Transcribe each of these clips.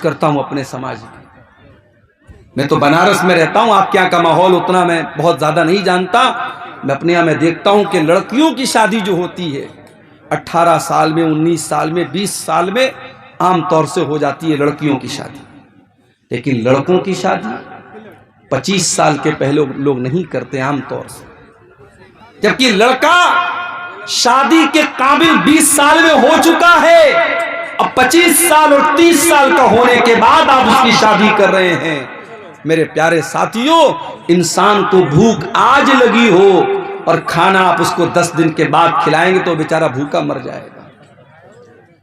کرتا ہوں اپنے سماج کی. میں تو بنارس میں رہتا ہوں، آپ کے یہاں کا ماحول اتنا میں بہت زیادہ نہیں جانتا. میں اپنے یہاں میں دیکھتا ہوں کہ لڑکیوں کی شادی جو ہوتی ہے 18 سال میں، 19 سال میں، 20 سال میں عام طور سے ہو جاتی ہے لڑکیوں کی شادی. لیکن لڑکوں کی شادی 25 سال کے پہلے لوگ نہیں کرتے عام طور سے. جبکہ لڑکا شادی کے قابل 20 سال میں ہو چکا ہے، اب 25 سال اور 30 سال کا ہونے کے بعد آپ اس کی شادی کر رہے ہیں. میرے پیارے ساتھیوں، انسان کو بھوک آج لگی ہو اور کھانا آپ اس کو 10 دن کے بعد کھلائیں گے تو بیچارہ بھوکا مر جائے گا.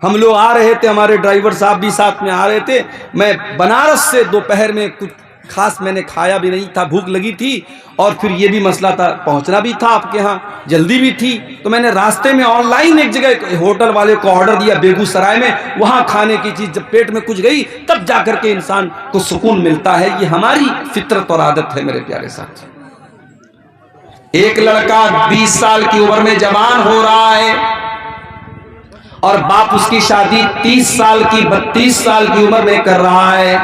ہم لوگ آ رہے تھے، ہمارے ڈرائیور صاحب بھی ساتھ میں آ رہے تھے. میں بنارس سے دوپہر میں کچھ خاص میں نے کھایا بھی نہیں تھا، بھوک لگی تھی، اور پھر یہ بھی مسئلہ تھا، پہنچنا بھی تھا آپ کے ہاں، جلدی بھی تھی. تو میں نے راستے میں آن لائن ایک جگہ ہوٹل والے کو آرڈر دیا بیگو سرائے میں، وہاں کھانے کی چیز جب پیٹ میں کچھ گئی تب جا کر کے انسان کو سکون ملتا ہے. یہ ہماری فطرت اور عادت ہے میرے پیارے ساتھی. ایک لڑکا 20 سال کی عمر میں جوان ہو رہا ہے اور باپ اس کی شادی 30 سال کی 32 سال کی عمر میں کر رہا ہے.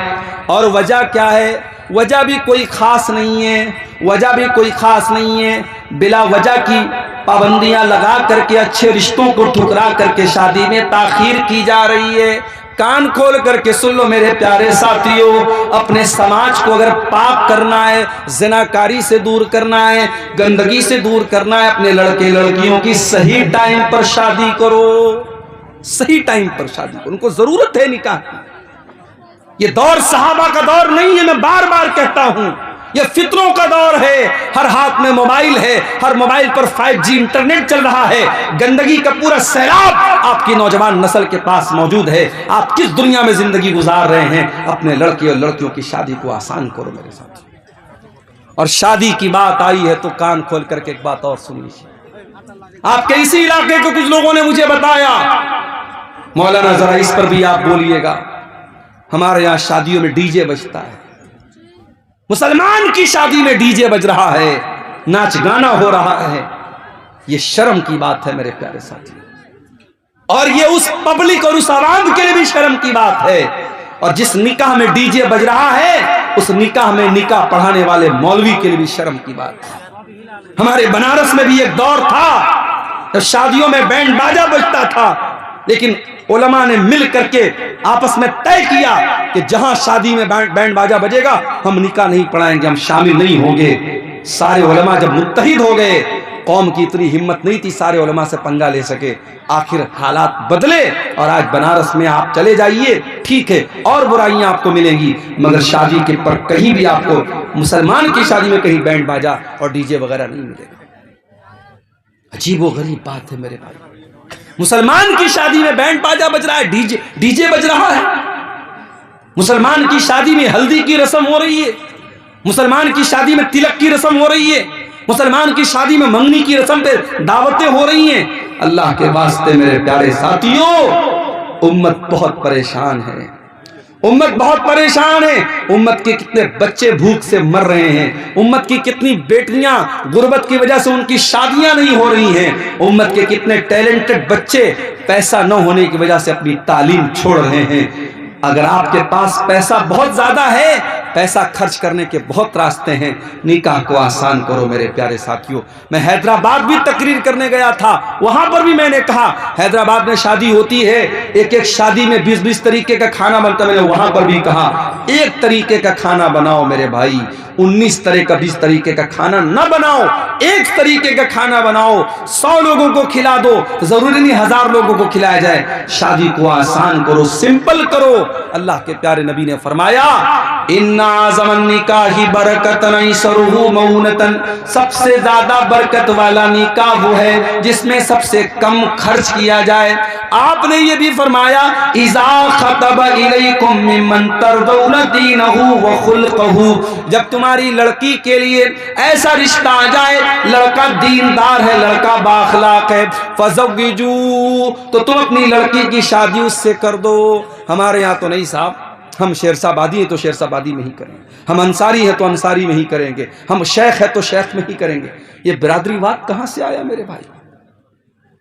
اور وجہ کیا ہے؟ وجہ بھی کوئی خاص نہیں ہے، وجہ بھی کوئی خاص نہیں ہے. بلا وجہ کی پابندیاں لگا کر کے، اچھے رشتوں کو ٹھکرا کر کے شادی میں تاخیر کی جا رہی ہے. کان کھول کر کے سن لو میرے پیارے ساتھیوں، اپنے سماج کو اگر پاک کرنا ہے، زناکاری سے دور کرنا ہے، گندگی سے دور کرنا ہے، اپنے لڑکے لڑکیوں کی صحیح ٹائم پر شادی کرو. صحیح ٹائم پر شادی کرو، ان کو ضرورت ہے نکاح کی. یہ دور صحابہ کا دور نہیں ہے، میں بار بار کہتا ہوں، یہ فطروں کا دور ہے. ہر ہاتھ میں موبائل ہے، ہر موبائل پر 5G انٹرنیٹ چل رہا ہے. گندگی کا پورا سیلاب آپ کی نوجوان نسل کے پاس موجود ہے. آپ کس دنیا میں زندگی گزار رہے ہیں؟ اپنے لڑکے اور لڑکیوں کی شادی کو آسان کرو میرے ساتھ. اور شادی کی بات آئی ہے تو کان کھول کر کے ایک بات اور سن لیجیے. آپ کے اسی علاقے کو کچھ لوگوں نے مجھے بتایا، مولانا ذرا اس پر بھی آپ بولیے گا. ہمارے یہاں شادیوں میں ڈی جے بجتا ہے، مسلمان کی شادی میں ڈی جے بج رہا ہے، ناچ گانا ہو رہا ہے. یہ شرم کی بات ہے میرے پیارے ساتھی، اور یہ اس پبلک اور اس عوام کے لیے بھی شرم کی بات ہے. اور جس نکاح میں ڈی جے بج رہا ہے اس نکاح میں نکاح پڑھانے والے مولوی کے لیے بھی شرم کی بات ہے. ہمارے بنارس میں بھی ایک دور تھا جب شادیوں میں بینڈ باجا بجتا تھا، لیکن علماء نے مل کر کے آپس میں طے کیا کہ جہاں شادی میں بینڈ باجا بجے گا ہم نکاح نہیں پڑھائیں گے، ہم شامل نہیں ہوں گے. سارے علماء جب متحد ہو گئے، قوم کی اتنی ہمت نہیں تھی سارے علماء سے پنگا لے سکے. آخر حالات بدلے اور آج بنارس میں آپ چلے جائیے، ٹھیک ہے اور برائیاں آپ کو ملیں گی، مگر شادی کے پر کہیں بھی آپ کو مسلمان کی شادی میں کہیں بینڈ باجا اور ڈی جے وغیرہ نہیں ملے گا. عجیب و غریب بات ہے میرے بھائی. مسلمان کی شادی میں بینڈ باجا بج رہا ہے، ڈی جے بج رہا ہے. مسلمان کی شادی میں ہلدی کی رسم ہو رہی ہے، مسلمان کی شادی میں تلک کی رسم ہو رہی ہے، مسلمان کی شادی میں منگنی کی رسم پہ دعوتیں ہو رہی ہیں. اللہ کے واسطے میرے پیارے ساتھیوں، امت بہت پریشان ہے، امت بہت پریشان ہے. امت کے کتنے بچے بھوک سے مر رہے ہیں، امت کی کتنی بیٹیاں غربت کی وجہ سے ان کی شادیاں نہیں ہو رہی ہیں، امت کے کتنے ٹیلنٹڈ بچے پیسہ نہ ہونے کی وجہ سے اپنی تعلیم چھوڑ رہے ہیں. اگر آپ کے پاس پیسہ بہت زیادہ ہے، پیسہ خرچ کرنے کے بہت راستے ہیں، نکاح کو آسان کرو میرے پیارے ساتھیوں. میں حیدرآباد بھی تقریر کرنے گیا تھا، وہاں پر بھی میں نے کہا حیدرآباد میں شادی ہوتی ہے، ایک ایک شادی میں 20 طریقے کا کھانا بنتا. میں نے وہاں پر بھی کہا ایک طریقے کا کھانا بناؤ میرے بھائی، 19 طرح کا 20 طریقے کا کھانا نہ بناؤ. ایک طریقے کا کھانا بناؤ، 100 لوگوں کو کھلا دو، ضروری نہیں 1000 لوگوں کو کھلایا جائے. شادی کو آسان کرو، سمپل کرو. اللہ کے پیارے نبی نے فرمایا ان اعظم النکاح برکتن ایسرہ مؤونتن، سب سے زیادہ برکت والا نکاح وہ ہے جس میں سب سے کم خرچ کیا جائے. آپ نے یہ بھی فرمایا اذا خطب الیکم ممن ترضون دینہ وخلقہ، جب تمہاری لڑکی کے لیے ایسا رشتہ آ جائے، لڑکا دیندار ہے، لڑکا بااخلاق ہے، فزوجوا، تو تم اپنی لڑکی کی شادی اس سے کر دو. ہمارے یہاں تو نہیں صاحب، ہم شیرشاہ آبادی ہیں تو شیرشاہ آبادی میں ہی کریں گے، ہم انصاری ہیں تو انصاری میں ہی کریں گے، ہم شیخ ہیں تو شیخ میں ہی کریں گے. یہ برادری واد کہاں سے آیا میرے بھائی؟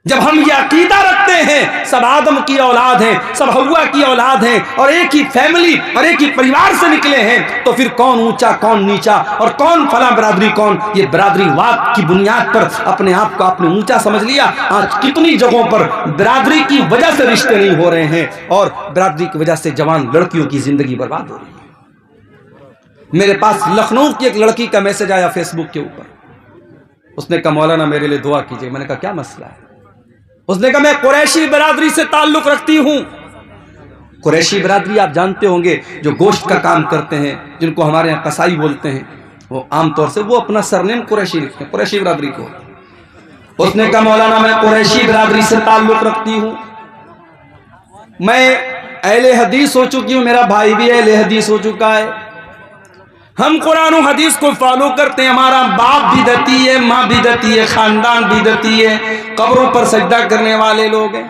جب ہم یہ عقیدہ رکھتے ہیں سب آدم کی اولاد ہیں، سب حوا کی اولاد ہیں، اور ایک ہی فیملی اور ایک ہی پریوار سے نکلے ہیں، تو پھر کون اونچا کون نیچا اور کون فلاں برادری کون، یہ برادری واد کی بنیاد پر اپنے آپ کو آپ نے اونچا سمجھ لیا۔ آج کتنی جگہوں پر برادری کی وجہ سے رشتے نہیں ہو رہے ہیں، اور برادری کی وجہ سے جوان لڑکیوں کی زندگی برباد ہو رہی ہے۔ میرے پاس لکھنؤ کی ایک لڑکی کا میسج آیا فیس بک کے اوپر، اس نے کہا مولانا میرے لیے دعا کیجیے۔ میں نے کہا کیا مسئلہ ہے؟ اس نے کہا میں قریشی برادری سے تعلق رکھتی ہوں۔ قریشی برادری آپ جانتے ہوں گے، جو گوشت کا کام کرتے ہیں، جن کو ہمارے یہاں قصائی بولتے ہیں، وہ عام طور سے وہ اپنا سرنیم قریشی لکھتے ہیں، قریشی برادری کو۔ اس نے کہا مولانا میں قریشی برادری سے تعلق رکھتی ہوں، میں اہل حدیث ہو چکی ہوں، میرا بھائی بھی اہل حدیث ہو چکا ہے، ہم قرآن و حدیث کو فالو کرتے ہیں، ہمارا باپ بدعتی ہے، ماں بدعتی ہے، خاندان بدعتی ہے، قبروں پر سجدہ کرنے والے لوگ ہیں۔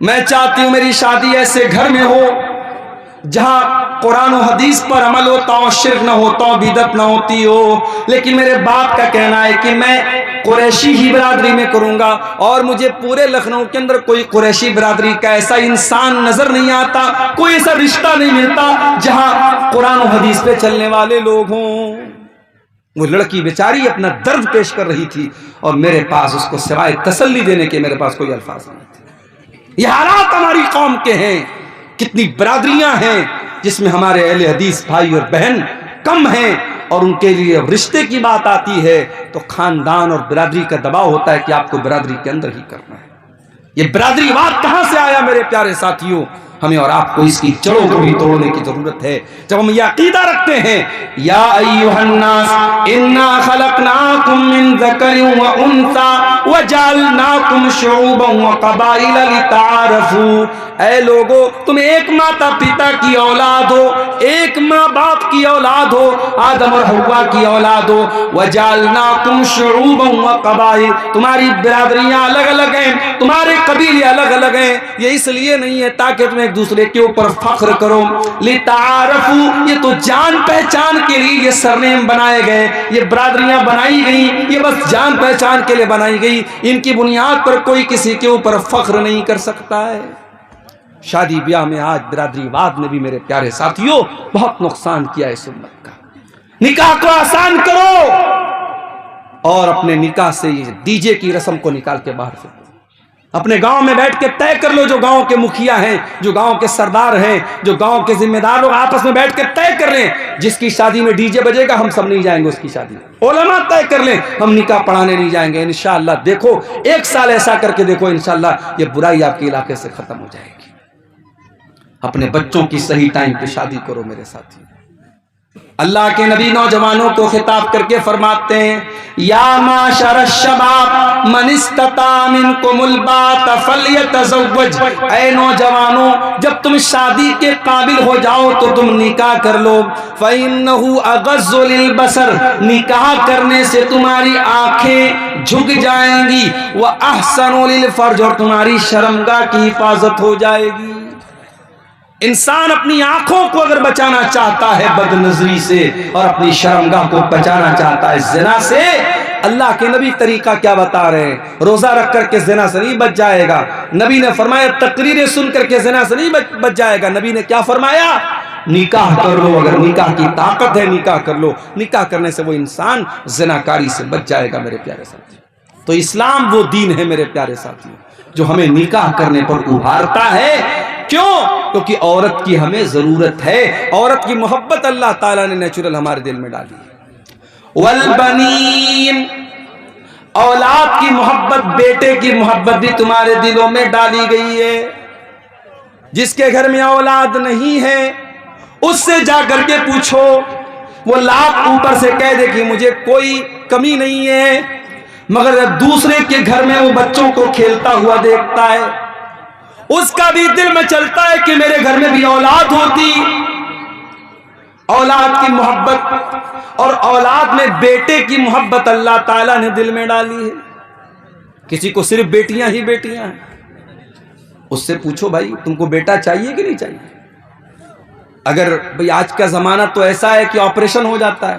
میں چاہتی ہوں میری شادی ایسے گھر میں ہو جہاں قرآن و حدیث پر عمل ہوتا ہو، شرک نہ ہوتا ہو، بدعت نہ ہوتی ہو۔ لیکن میرے باپ کا کہنا ہے کہ میں قریشی ہی برادری میں کروں گا، اور مجھے پورے لکھنؤ کے اندر کوئی قریشی برادری کا ایسا انسان نظر نہیں آتا، کوئی ایسا رشتہ نہیں ملتا جہاں قرآن و حدیث پہ چلنے والے لوگ ہوں۔ وہ لڑکی بیچاری اپنا درد پیش کر رہی تھی، اور میرے پاس اس کو سوائے تسلی دینے کے میرے پاس کوئی الفاظ نہیں تھے۔ یہ حالات ہماری قوم کے ہیں، کتنی برادریاں ہیں جس میں ہمارے اہل حدیث بھائی اور بہن کم ہیں، اور ان کے لیے رشتے کی بات آتی ہے تو خاندان اور برادری کا دباؤ ہوتا ہے کہ آپ کو برادری کے اندر ہی کرنا ہے۔ یہ برادری واد کہاں سے آیا میرے پیارے ساتھیوں؟ ہمیں اور آپ کو اس کی جڑوں کو بھی توڑنے کی ضرورت ہے۔ جب ہم یہ عقیدہ رکھتے ہیں یا ایھا الناس انا خلقناکم من ذکر و انثی وجعلناکم شعوبا وقبائل لتعارفوا، اے لوگو تم ایک ماتا پتا کی اولاد ہو، ایک ماں باپ کی اولاد ہو، آدم اور حوا کی اولاد ہو، وجعلناکم شعوبا وقبائل، تمہاری برادریاں الگ الگ ہیں، تمہارے قبیلے الگ الگ ہیں۔ یہ اس لیے نہیں ہے تاکہ تم ایک دوسرے کے اوپر فخر کرو، لتعارفوا، یہ تو جان پہچان کے لیے یہ سرنیم بنائے گئے، یہ برادریاں بنائی گئیں، یہ بس جان پہچان کے لیے بنائی گئی، ان کی بنیاد پر کوئی کسی کے اوپر فخر نہیں کر سکتا ہے۔ شادی بیاہ میں آج برادری واد نے بھی میرے پیارے ساتھیوں بہت نقصان کیا ہے اس امت کا۔ نکاح کو آسان کرو، اور اپنے نکاح سے یہ ڈی جے کی رسم کو نکال کے باہر پھینکو۔ اپنے گاؤں میں بیٹھ کے طے کر لو، جو گاؤں کے مکھیا ہیں، جو گاؤں کے سردار ہیں، جو گاؤں کے ذمہ دار لوگ آپس میں بیٹھ کے طے کر لیں جس کی شادی میں ڈی جے بجے گا ہم سب نہیں جائیں گے اس کی شادی میں۔ علماء طے کر لیں ہم نکاح پڑھانے نہیں جائیں گے، انشاءاللہ دیکھو ایک سال ایسا کر کے دیکھو، انشاءاللہ یہ برائی آپ کے علاقے سے ختم ہو جائے گی۔ اپنے بچوں کی صحیح ٹائم پہ شادی کرو میرے ساتھی۔ اللہ کے نبی نوجوانوں کو خطاب کر کے فرماتے ہیں یا معاشر الشباب من استطاع منکم الباۃ فلیتزوج، اے نوجوانوں جب تم شادی کے قابل ہو جاؤ تو تم نکاح کر لو، فإنہ اغض للبصر، نکاح کرنے سے تمہاری آنکھیں جھک جائیں گی، وأحسن للفرج، اور تمہاری شرمگاہ کی حفاظت ہو جائے گی۔ انسان اپنی آنکھوں کو اگر بچانا چاہتا ہے بد نظری سے، اور اپنی شرمگاہ کو بچانا چاہتا ہے زنا سے، اللہ کے نبی طریقہ کیا بتا رہے ہیں؟ روزہ رکھ کر کے زنا سے نہیں بچ جائے گا، نبی نے فرمایا تقریریں سن کر کے زنا سے نہیں بچ جائے گا، نبی نے کیا فرمایا؟ نکاح کر لو، اگر نکاح کی طاقت ہے نکاح کر لو، نکاح کرنے سے وہ انسان زناکاری سے بچ جائے گا میرے پیارے ساتھی۔ تو اسلام وہ دین ہے میرے پیارے ساتھی جو ہمیں نکاح کرنے پر ابھارتا ہے۔ کیوں؟ کیونکہ عورت کی ہمیں ضرورت ہے، عورت کی محبت اللہ تعالیٰ نے نیچرل ہمارے دل میں ڈالی ہے۔ والبنین، اولاد کی محبت، بیٹے کی محبت بھی تمہارے دلوں میں ڈالی گئی ہے۔ جس کے گھر میں اولاد نہیں ہے اس سے جا کر کے پوچھو، وہ لاکھ اوپر سے کہہ دے کہ مجھے کوئی کمی نہیں ہے، مگر دوسرے کے گھر میں وہ بچوں کو کھیلتا ہوا دیکھتا ہے، اس کا بھی دل میں چلتا ہے کہ میرے گھر میں بھی اولاد ہوتی۔ اولاد کی محبت اور اولاد میں بیٹے کی محبت اللہ تعالیٰ نے دل میں ڈالی ہے۔ کسی کو صرف بیٹیاں ہی بیٹیاں ہیں، اس سے پوچھو بھائی تم کو بیٹا چاہیے کہ نہیں چاہیے؟ اگر بھئی آج کا زمانہ تو ایسا ہے کہ آپریشن ہو جاتا ہے،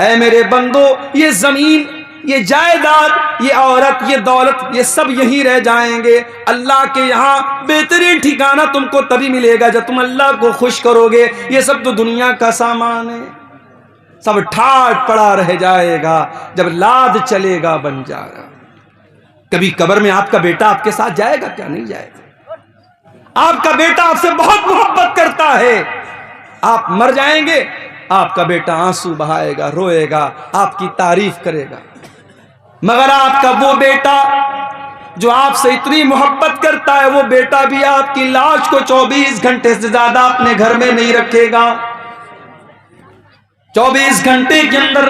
اے میرے بندو، یہ زمین، یہ جائیداد، یہ عورت، یہ دولت، یہ سب یہیں رہ جائیں گے۔ اللہ کے یہاں بہترین ٹھکانہ تم کو تبھی ملے گا جب تم اللہ کو خوش کرو گے۔ یہ سب تو دنیا کا سامان ہے، سب ٹھاٹ پڑا رہ جائے گا جب لاد چلے گا بن جائے گا۔ کبھی قبر میں آپ کا بیٹا آپ کے ساتھ جائے گا کیا؟ نہیں جائے گا۔ آپ کا بیٹا آپ سے بہت محبت کرتا ہے، آپ مر جائیں گے، آپ کا بیٹا آنسو بہائے گا، روئے گا، آپ کی تعریف کرے گا، مگر آپ کا وہ بیٹا جو آپ سے اتنی محبت کرتا ہے، وہ بیٹا بھی آپ کی لاش کو 24 گھنٹے سے زیادہ اپنے گھر میں نہیں رکھے گا۔ 24 گھنٹے کے اندر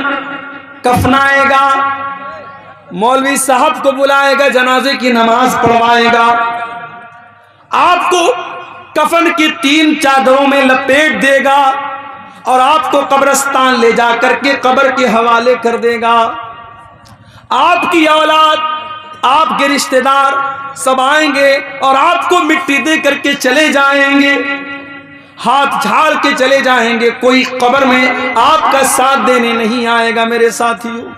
کفنائے گا، مولوی صاحب کو بلائے گا، جنازے کی نماز پڑھوائے گا، آپ کو کفن کی 3 چادروں میں لپیٹ دے گا اور آپ کو قبرستان لے جا کر کے قبر کے حوالے کر دے گا۔ آپ کی اولاد، آپ کے رشتہ دار سب آئیں گے اور آپ کو مٹی دے کر کے چلے جائیں گے، ہاتھ جھاڑ کے چلے جائیں گے، کوئی قبر میں آپ کا ساتھ دینے نہیں آئے گا۔ میرے ساتھیوں،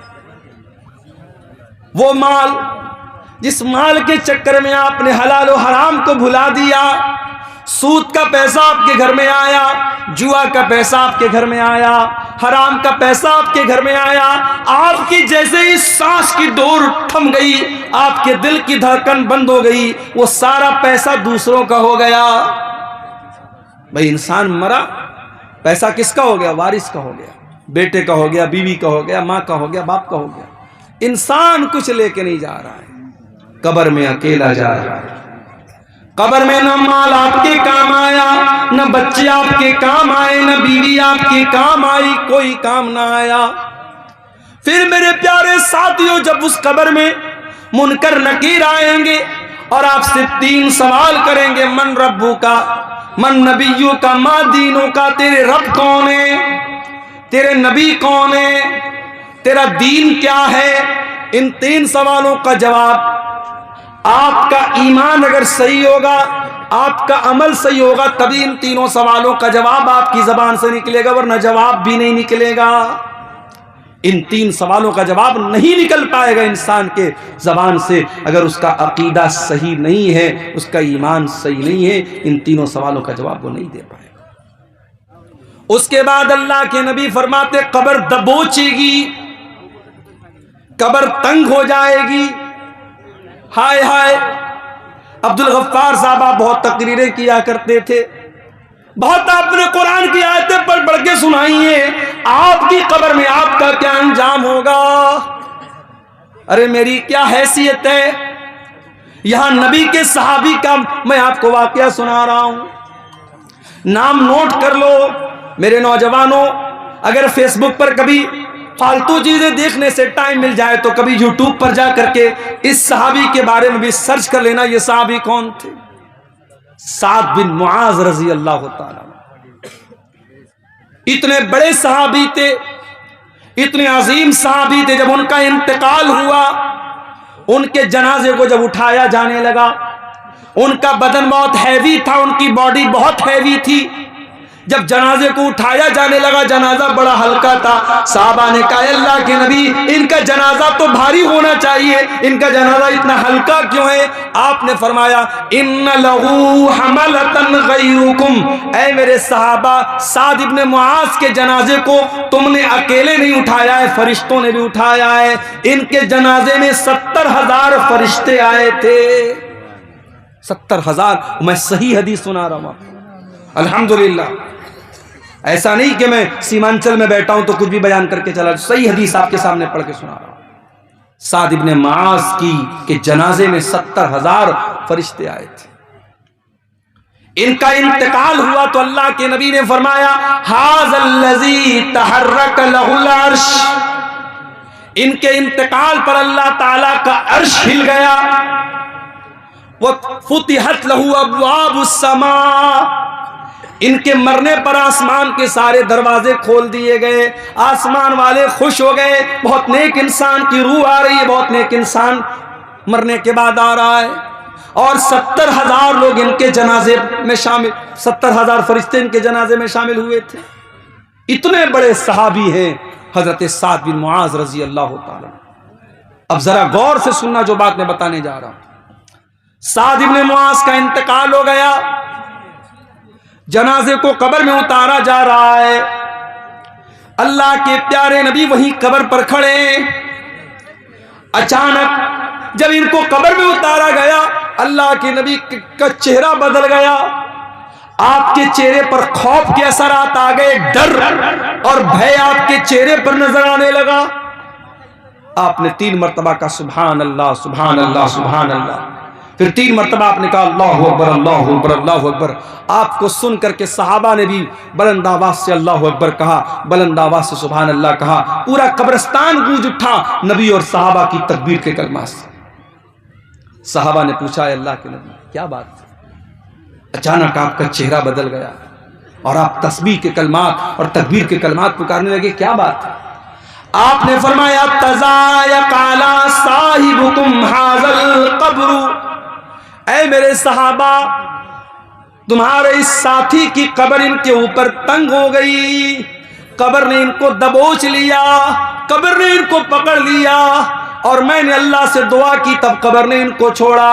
وہ مال جس مال کے چکر میں آپ نے حلال و حرام کو بھلا دیا، سود کا پیسہ آپ کے گھر میں آیا، جوا کا پیسہ آپ کے گھر میں آیا، حرام کا پیسہ آپ کے گھر میں آیا، آپ کی جیسے ہی سانس کی ڈور تھم گئی، آپ کے دل کی دھڑکن بند ہو گئی، وہ سارا پیسہ دوسروں کا ہو گیا۔ بھئی انسان مرا، پیسہ کس کا ہو گیا؟ وارث کا ہو گیا، بیٹے کا ہو گیا، بیوی کا ہو گیا، ماں کا ہو گیا، باپ کا ہو گیا۔ انسان کچھ لے کے نہیں جا رہا ہے، قبر میں اکیلا جا رہا ہے۔ قبر میں نہ مال آپ کے کام آیا، نہ بچے آپ کے کام آئے، نہ بیوی آپ کے کام آئی، کوئی کام نہ آیا۔ پھر میرے پیارے ساتھیوں، جب اس قبر میں منکر نکیر آئیں گے اور آپ سے 3 سوال کریں گے، من ربو کا، من نبیوں کا، ما دینوں کا، تیرے رب کون ہے، تیرے نبی کون ہے، تیرا دین کیا ہے؟ ان 3 سوالوں کا جواب، آپ کا ایمان اگر صحیح ہوگا، آپ کا عمل صحیح ہوگا، تبھی ان 3 سوالوں کا جواب آپ کی زبان سے نکلے گا، ورنہ جواب بھی نہیں نکلے گا۔ ان 3 سوالوں کا جواب نہیں نکل پائے گا انسان کے زبان سے اگر اس کا عقیدہ صحیح نہیں ہے، اس کا ایمان صحیح نہیں ہے، ان 3 سوالوں کا جواب وہ نہیں دے پائے گا۔ اس کے بعد اللہ کے نبی فرماتے، قبر دبوچے گی، قبر تنگ ہو جائے گی۔ ہائے ہائے، عبد الغفار صاحب آپ بہت تقریریں کیا کرتے تھے، بہت آپ نے قرآن کی آیتیں پڑھ پڑھ کے سنائی ہیں، آپ کی قبر میں آپ کا کیا انجام ہوگا؟ ارے میری کیا حیثیت ہے؟ یہاں نبی کے صحابی کا میں آپ کو واقعہ سنا رہا ہوں، نام نوٹ کر لو۔ میرے نوجوانوں، اگر فیس بک پر کبھی فالتو چیزیں دیکھنے سے ٹائم مل جائے تو کبھی یوٹیوب پر جا کر کے اس صحابی کے بارے میں بھی سرچ کر لینا، یہ صحابی کون تھے؟ سعد بن معاذ رضی اللہ تعالیٰ۔ اتنے بڑے صحابی تھے، اتنے عظیم صحابی تھے، جب ان کا انتقال ہوا، ان کے جنازے کو جب اٹھایا جانے لگا، ان کا بدن بہت ہیوی تھا، ان کی باڈی بہت ہیوی تھی۔ جب جنازے کو اٹھایا جانے لگا، جنازہ بڑا ہلکا تھا، صحابہ نے کہا، اللہ کے نبی، ان کا جنازہ تو بھاری ہونا چاہیے، ان کا جنازہ اتنا ہلکا کیوں ہے؟ آپ نے فرمایا، ان لہو حملتن غیرکم، اے میرے صحابہ، سعد ابن معاذ کے جنازے کو تم نے اکیلے نہیں اٹھایا ہے، فرشتوں نے بھی اٹھایا ہے۔ ان کے جنازے میں 70,000 فرشتے آئے تھے، 70,000۔ میں صحیح حدیث سنا رہا ہوں الحمدللہ، ایسا نہیں کہ میں سیمانچل میں بیٹھا ہوں تو کچھ بھی بیان کر کے چلا، صحیح حدیث آپ کے سامنے پڑھ کے سنا رہا ہوں۔ سعد ابن معاذ کی کے جنازے میں 70,000 فرشتے آئے تھے۔ ان کا انتقال ہوا تو اللہ کے نبی نے فرمایا، ھذا الذی تحرک لہ العرش، ان کے انتقال پر اللہ تعالیٰ کا عرش ہل گیا، وفتحت لہ ابواب السماء، ان کے مرنے پر آسمان کے سارے دروازے کھول دیے گئے، آسمان والے خوش ہو گئے، بہت نیک انسان کی روح آ رہی ہے، بہت نیک انسان مرنے کے بعد آ رہا ہے۔ اور 70,000 لوگ ان کے جنازے میں شامل، 70,000 فرشتے ان کے جنازے میں شامل ہوئے تھے۔ اتنے بڑے صحابی ہیں، حضرت سعد بن معاذ رضی اللہ تعالی۔ اب ذرا غور سے سننا جو بات میں بتانے جا رہا ہوں۔ سعد بن معاذ کا انتقال ہو گیا، جنازے کو قبر میں اتارا جا رہا ہے، اللہ کے پیارے نبی وہیں قبر پر کھڑے۔ اچانک جب ان کو قبر میں اتارا گیا، اللہ کے نبی کا چہرہ بدل گیا، آپ کے چہرے پر خوف کے اثرات آ گئے، ڈر اور بھے آپ کے چہرے پر نظر آنے لگا۔ آپ نے 3 مرتبہ کہا سبحان اللہ سبحان اللہ سبحان اللہ، پھر 3 مرتبہ آپ نے کہا اللہ اکبر اللہ اکبر اللہ اکبر۔ آپ کو سن کر کے صحابہ نے بھی بلند آواز سے اللہ اکبر کہا، بلند آواز سے سبحان اللہ کہا، پورا قبرستان گونج اٹھا نبی اور صحابہ کی تکبیر کے کلمات سے۔ صحابہ نے پوچھا اے اللہ کے نبی کیا بات؟ اچانک آپ کا چہرہ بدل گیا اور آپ تسبیح کے کلمات اور تکبیر کے کلمات پکارنے لگے، کیا بات؟ آپ نے فرمایا تزایق علی صاحبکم ھذا القبر، اے میرے صحابہ تمہارے اس ساتھی کی قبر ان کے اوپر تنگ ہو گئی، قبر نے ان کو دبوچ لیا، قبر نے ان کو پکڑ لیا، اور میں نے اللہ سے دعا کی تب قبر نے ان کو چھوڑا۔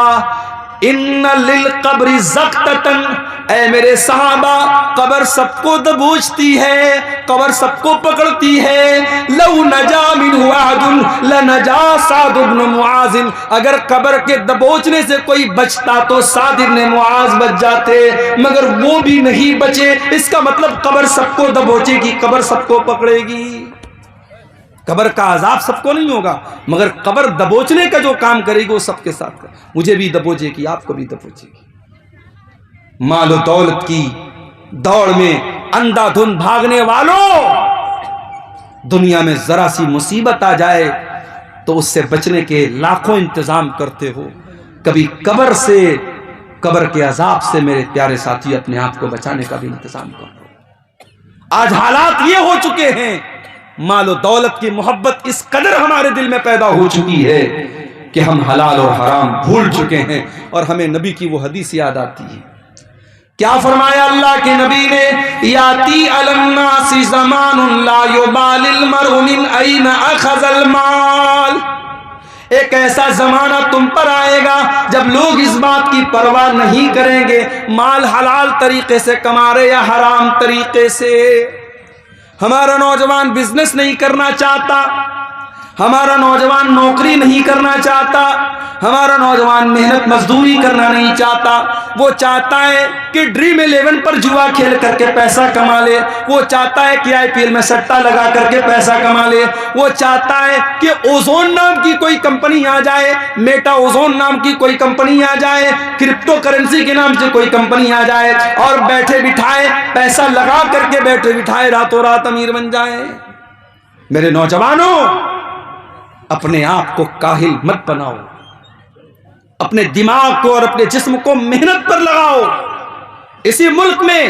ان للقبر زقتتن، اے میرے صحابہ قبر سب کو دبوچتی ہے، قبر سب کو پکڑتی ہے۔ لو نجا منہ احد لنجا سعد بن معاذ، اگر قبر کے دبوچنے سے کوئی بچتا تو سعد بن معاذ بچ جاتے، مگر وہ بھی نہیں بچے۔ اس کا مطلب قبر سب کو دبوچے گی، قبر سب کو پکڑے گی۔ قبر کا عذاب سب کو نہیں ہوگا، مگر قبر دبوچنے کا جو کام کرے گی وہ سب کے ساتھ کرے، مجھے بھی دبوچے گی، آپ کو بھی دبوچے گی۔ مال و دولت کی دوڑ میں اندھا دھند بھاگنے والوں، دنیا میں ذرا سی مصیبت آ جائے تو اس سے بچنے کے لاکھوں انتظام کرتے ہو، کبھی قبر سے، قبر کے عذاب سے میرے پیارے ساتھی اپنے آپ کو بچانے کا بھی انتظام کرو۔ آج حالات یہ ہو چکے ہیں، مال و دولت کی محبت اس قدر ہمارے دل میں پیدا ہو چکی ہے کہ ہم حلال اور حرام بھول چکے ہیں، اور ہمیں نبی کی وہ حدیث یاد آتی ہے۔ کیا فرمایا اللہ کے نبی نے؟ یاتی علی الناس زمان لا یبال المرء من این اخذ المال، ایک ایسا زمانہ تم پر آئے گا جب لوگ اس بات کی پرواہ نہیں کریں گے مال حلال طریقے سے کما رہے یا حرام طریقے سے۔ ہمارا نوجوان بزنس نہیں کرنا چاہتا، ہمارا نوجوان نوکری نہیں کرنا چاہتا، ہمارا نوجوان محنت مزدوری کرنا نہیں چاہتا، وہ چاہتا ہے کہ ڈریم 11 پر جوا کھیل کر کے پیسہ کما لے، وہ چاہتا ہے کہ IPL میں سٹا لگا کر کے پیسہ کما لے، وہ چاہتا ہے کہ اوزون نام کی کوئی کمپنی آ جائے، میٹا اوزون نام کی کوئی کمپنی آ جائے، کرپٹو کرنسی کے نام سے کوئی کمپنی آ جائے، اور بیٹھے بٹھائے پیسہ لگا کر کے بیٹھے بٹھائے راتوں رات امیر بن جائے۔ میرے نوجوانوں، اپنے آپ کو کاہل مت بناؤ، اپنے دماغ کو اور اپنے جسم کو محنت پر لگاؤ۔ اسی ملک میں